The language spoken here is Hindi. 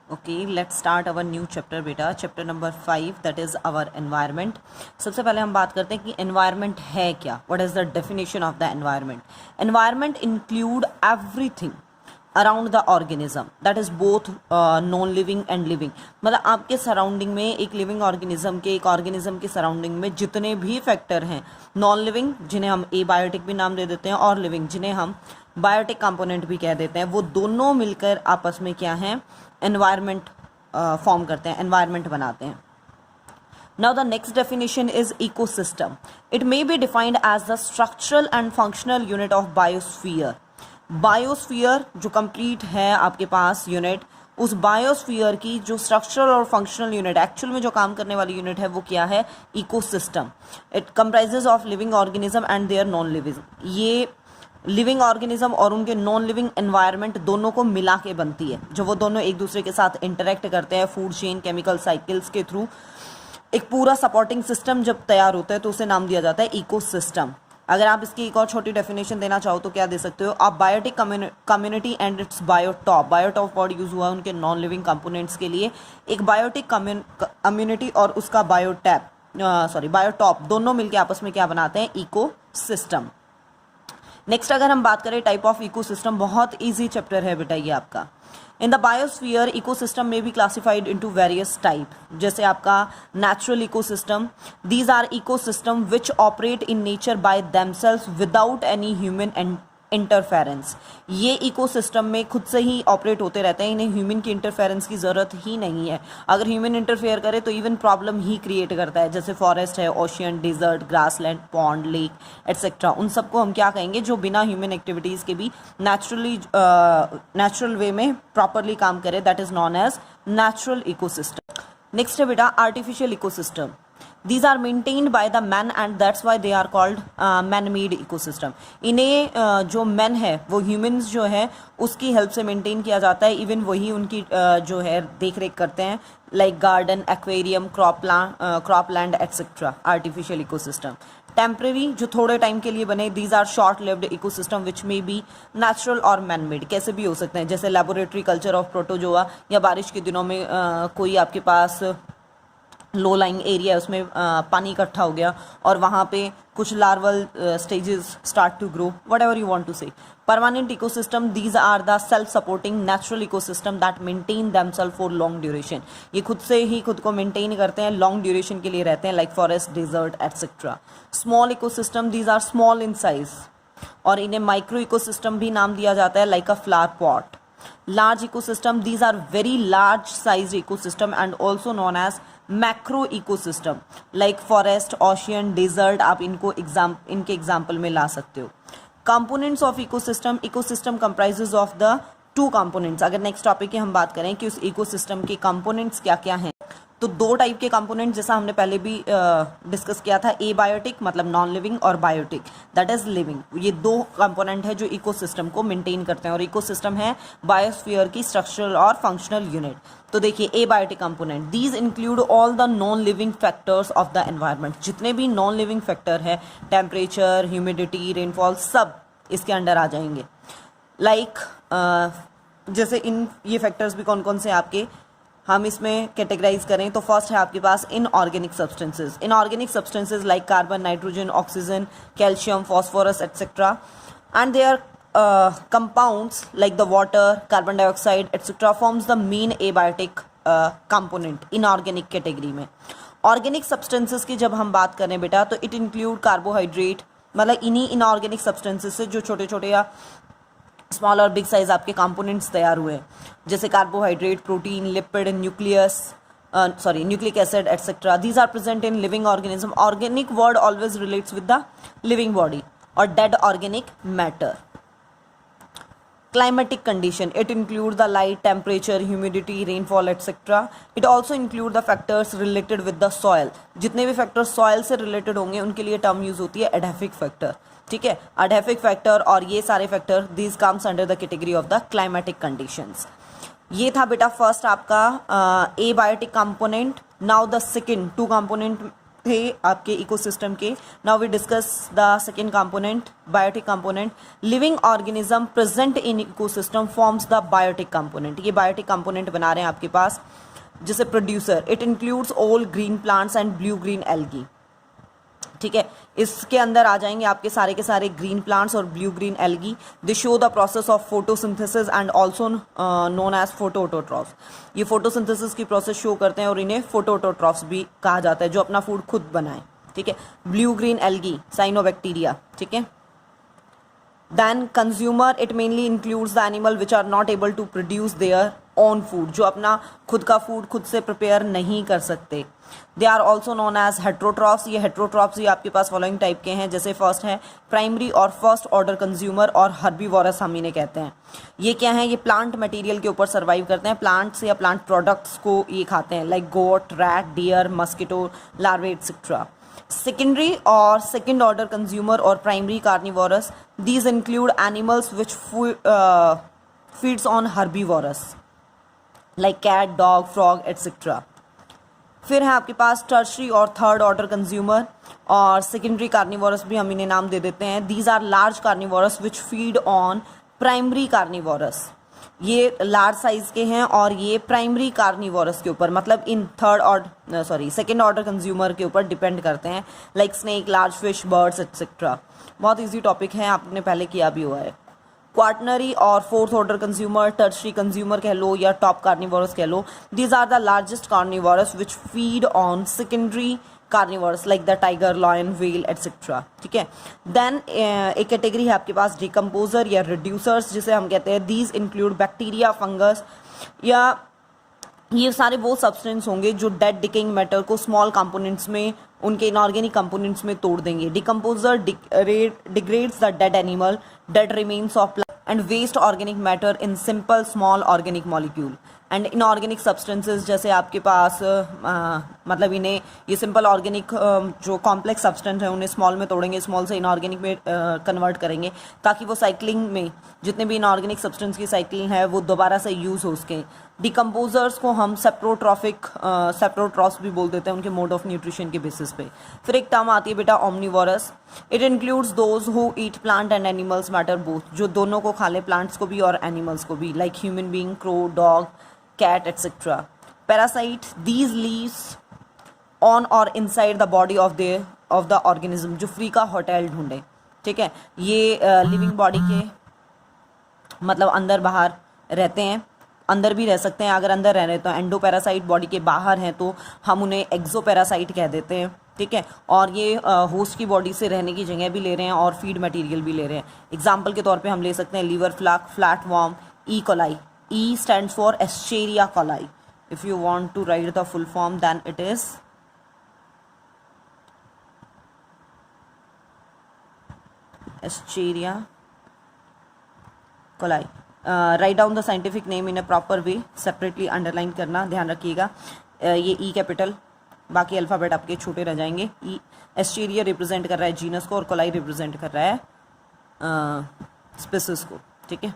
Okay, let's start our new chapter बेटा, chapter number 5 that is our environment. सबसे पहले हम बात करते हैं कि एनवायरनमेंट है क्या, what is the definition of the environment. Environment include everything around the organism that is both non living and living. मतलब आपके सराउंडिंग में एक लिविंग ऑर्गेनिज्म के, एक ऑर्गेनिज्म के सराउंडिंग में जितने भी फैक्टर हैं, नॉन लिविंग जिन्हें हम एबायोटिक भी नाम दे देते हैं और लिविंग जिन्हें हम बायोटिक कंपोनेंट भी कह देते हैं, वो दोनों मिलकर आपस में क्या हैं, एनवायरनमेंट फॉर्म करते हैं, एनवायरनमेंट बनाते हैं। Now the next definition is ecosystem. It may be defined as the structural and functional unit of biosphere. Biosphere जो कंप्लीट है आपके पास यूनिट, उस बायोस्फीयर की जो स्ट्रक्चरल और फंक्शनल यूनिट, एक्चुअल में जो काम करने वाली यूनिट है, वो क्या है, ecosystem. It comprises of living organism and their non living. ये लिविंग ऑर्गेनिज्म और उनके नॉन लिविंग एनवायरनमेंट दोनों को मिला के बनती है, जो वो दोनों एक दूसरे के साथ इंटरेक्ट करते हैं फूड चेन, केमिकल साइकिल्स के थ्रू। एक पूरा सपोर्टिंग सिस्टम जब तैयार होता है तो उसे नाम दिया जाता है इकोसिस्टम। अगर आप इसकी एक और छोटी डेफिनेशन देना चाहो तो क्या दे सकते हो आप, biotic community and its biotope. Biotope word use हुआ उनके नॉन लिविंग कंपोनेंट्स के लिए। एक बायोटिक कम्युनिटी और उसका बायोटॉप दोनों मिलकर आपस में क्या बनाते हैं, इकोसिस्टम। नेक्स्ट अगर हम बात करें टाइप ऑफ इकोसिस्टम, बहुत ईजी चैप्टर है बेटा ये आपका। इन द बायोस्फीयर इकोसिस्टम में be classified into various type, जैसे आपका natural ecosystem, these are ecosystem which operate in nature by themselves without any human interference. ये इकोसिस्टम में खुद से ही ऑपरेट होते रहते हैं, इन्हें ह्यूमन की इंटरफेरेंस की ज़रूरत ही नहीं है। अगर ह्यूमन इंटरफेयर करे तो इवन प्रॉब्लम ही क्रिएट करता है, जैसे फॉरेस्ट है, ocean, desert, grassland, pond, lake etcetera. उन सबको हम क्या कहेंगे, जो बिना ह्यूमन एक्टिविटीज़ के भी नेचुरल वे में प्रॉपरली काम करे, that is known as natural ecosystem. Next है बेटा artificial ecosystem. These are maintained by the man and that's why they are called man-made ecosystem. इन्हें जो मैन है, वो ह्यूमंस जो है उसकी हेल्प से मेंटेन किया जाता है। इवन वही उनकी जो है देख रेख करते हैं, like garden, aquarium, crop land etcetera. Artificial ecosystem temporary, जो थोड़े टाइम के लिए बने। These are short lived ecosystem which may be natural और मैन मेड, कैसे भी हो सकते हैं, जैसे लेबोरेटरी कल्चर ऑफ प्रोटोजोआ, या बारिश के दिनों में कोई आपके पास लो लाइंग एरिया है, उसमें पानी इकट्ठा हो गया और वहाँ पे कुछ larval stages start to grow, whatever you want to say. Permanent ecosystem, these are the self supporting natural ecosystem that maintain themselves for long duration. ये खुद से ही खुद को मेंटेन करते हैं, लॉन्ग ड्यूरेशन के लिए रहते हैं, like forest, desert etcetera. Small ecosystem, these are small in size और इन्हें माइक्रो इकोसिस्टम भी नाम दिया जाता है, like a flower pot. Large ecosystem, these are very large size ecosystem and also known as macro ecosystem, like forest, ocean, desert. आप इनको इनके एग्जाम्पल में ला सकते हो। Components of ecosystem, ecosystem comprises of the two components. अगर नेक्स्ट टॉपिक की हम बात करें कि उस इकोसिस्टम के कंपोनेंट्स क्या क्या हैं, तो दो टाइप के कंपोनेंट, जैसा हमने पहले भी डिस्कस किया था, एबायोटिक मतलब नॉन लिविंग और बायोटिक दैट इज लिविंग। ये दो कंपोनेंट है जो इकोसिस्टम को मेंटेन करते हैं, और इकोसिस्टम है बायोस्फीयर की स्ट्रक्चरल और फंक्शनल यूनिट। तो देखिए abiotic component, these include all the non living factors of the environment. जितने भी नॉन लिविंग फैक्टर है, टेम्परेचर, ह्यूमिडिटी, रेनफॉल, सब इसके अंडर आ जाएंगे। लाइक जैसे ये फैक्टर्स भी कौन कौन से आपके हम इसमें कैटेगराइज करें, तो फर्स्ट है आपके पास inorganic substances. Inorganic substances like carbon, nitrogen, oxygen, calcium, phosphorus etcetera, and they are compounds like the water, carbon dioxide etc. forms the main abiotic component inorganic category में। ऑर्गेनिक सब्सटेंसेस की जब हम बात करें बेटा, तो इट इंक्लूड कार्बोहाइड्रेट, मतलब इन्हीं इनऑर्गेनिक सब्सटेंसेस से जो छोटे छोटे या स्मॉल और बिग साइज आपके कंपोनेंट्स तैयार हुए हैं, जैसे carbohydrate, protein, lipid, nucleic acid etcetera. These are present in living organism. Organic word always relates with the living body और dead organic matter. Climatic condition, it includes the light, temperature, humidity, rainfall etc. It also include the factors related with the soil. जितने भी factors soil से related होंगे उनके लिए term use होती है adaphic factor, ठीक है। adaphic factor और ये सारे factor, these comes under the category of the climatic conditions. ये था बेटा फर्स्ट आपका abiotic component. Now the second two component थे आपके इकोसिस्टम के. Now we discuss the second component, biotic component. Living organism present in ecosystem forms the biotic component. ये बायोटिक कंपोनेंट बना रहे हैं आपके पास. जैसे producer, it includes all green plants and blue green algae. ठीक है, इसके अंदर आ जाएंगे आपके सारे के सारे ग्रीन प्लांट्स और blue green algae. They show the process of photosynthesis and also known as photoautotrophs. ये फोटोसिंथेसिस की प्रोसेस शो करते हैं और इन्हें फोटोऑटोट्रॉफ्स भी कहा जाता है, जो अपना फूड खुद बनाए. ठीक है, ब्लू ग्रीन एल्गी, साइनोबैक्टीरिया. ठीक है. Then consumer, it mainly includes the animal which are not able to produce their own food, जो अपना खुद का फूड खुद से प्रिपेयर नहीं कर सकते. They are also known as heterotrophs. ये heterotrophs ये आपके पास फॉलोइंग टाइप के हैं. जैसे फर्स्ट है प्राइमरी और फर्स्ट ऑर्डर कंज्यूमर और हर्बीवोरस हम इन्हें कहते हैं. ये क्या है? ये प्लांट मटेरियल के ऊपर सर्वाइव करते हैं. प्लांट्स या प्लांट प्रोडक्ट्स को ये खाते हैं, like goat, rat, deer, mosquito, larvae etcetera. Secondary or second order consumer or primary carnivorous, these include animals which feeds on herbivores like cat, dog, frog, etc. फिर है आपके पास टर्शरी और थर्ड ऑर्डर कंज्यूमर और सेकेंडरी कार्निवोरस भी हम इन्हें नाम दे देते हैं. These are large carnivorous which feed on primary carnivorous. ये लार्ज साइज के हैं और ये प्राइमरी कार्निवोरस के ऊपर, मतलब इन सेकेंड ऑर्डर कंज्यूमर के ऊपर डिपेंड करते हैं, like snake, large fish, birds etcetera. बहुत इजी टॉपिक है, आपने पहले किया भी हुआ है. क्वार्टनरी और fourth order consumer, tertiary consumer कह लो या टॉप कार्निवोरस कह लो. These are the largest carnivorous which feed on secondary carnivorous like the tiger, lion, whale etcetera. ठीक है. देन एक कैटेगरी है आपके पास डिकम्पोजर या रिड्यूसर्स, जिसे हम कहते हैं. दीज इंक्लूड बैक्टीरिया, फंगस, या ये सारे वो सब्सटेंस होंगे जो डेड डिकेइंग मैटर को स्मॉल कंपोनेंट्स में, उनके इनऑर्गेनिक कंपोनेंट्स में तोड़ देंगे. Decomposer degrades the dead animal, dead remains of and waste organic matter in simple small organic molecule and inorganic substances. जैसे आपके पास मतलब इन्हें ये सिंपल ऑर्गेनिक जो कॉम्प्लेक्स सब्सटेंस है उन्हें स्मॉल में तोड़ेंगे, स्मॉल से इनऑर्गेनिक में कन्वर्ट करेंगे, ताकि वो साइकिलिंग में जितने भी इनऑर्गेनिक सब्सटेंस की साइकिलिंग है वो दोबारा से यूज़ हो सके. डिकम्पोजर्स को हम सेप्रोट्रॉफ्स भी बोल देते हैं उनके मोड ऑफ न्यूट्रिशन के बेसिस पे. फिर एक टर्म आती है बेटा omnivorous. It includes those who eat plant and animals matter both, जो दोनों को खा ले, प्लांट्स को भी और एनिमल्स को भी, like human being, crow, dog, cat etcetera. Parasite, these lives on और inside the body of the organism, जो फ्री का होटल ढूंढे. ठीक है, ये लिविंग बॉडी के मतलब अंदर बाहर रहते हैं, अंदर भी रह सकते हैं. अगर अंदर रह रहे तो एंडोपैरासाइट, बॉडी के बाहर हैं तो हम उन्हें एक्सोपैरासाइट कह देते हैं. ठीक है, और ये होस्ट की बॉडी से रहने की जगह भी ले रहे हैं और फीड मटेरियल भी ले रहे हैं. एग्जाम्पल के तौर पे हम ले सकते हैं liver fluke, flat worm, E coli. E stands for Escherichia coli. If you want to write the full form then it is Escherichia coli. Write down the scientific name in a proper way, separately underline करना, ध्यान रखिएगा. ये ई कैपिटल, बाकी अल्फ़ाबेट आपके छोटे रह जाएंगे. ई एस्चेरिया रिप्रेजेंट कर रहा है जीनस को और कोलाई रिप्रेजेंट कर रहा है स्पीसीज को. ठीक है.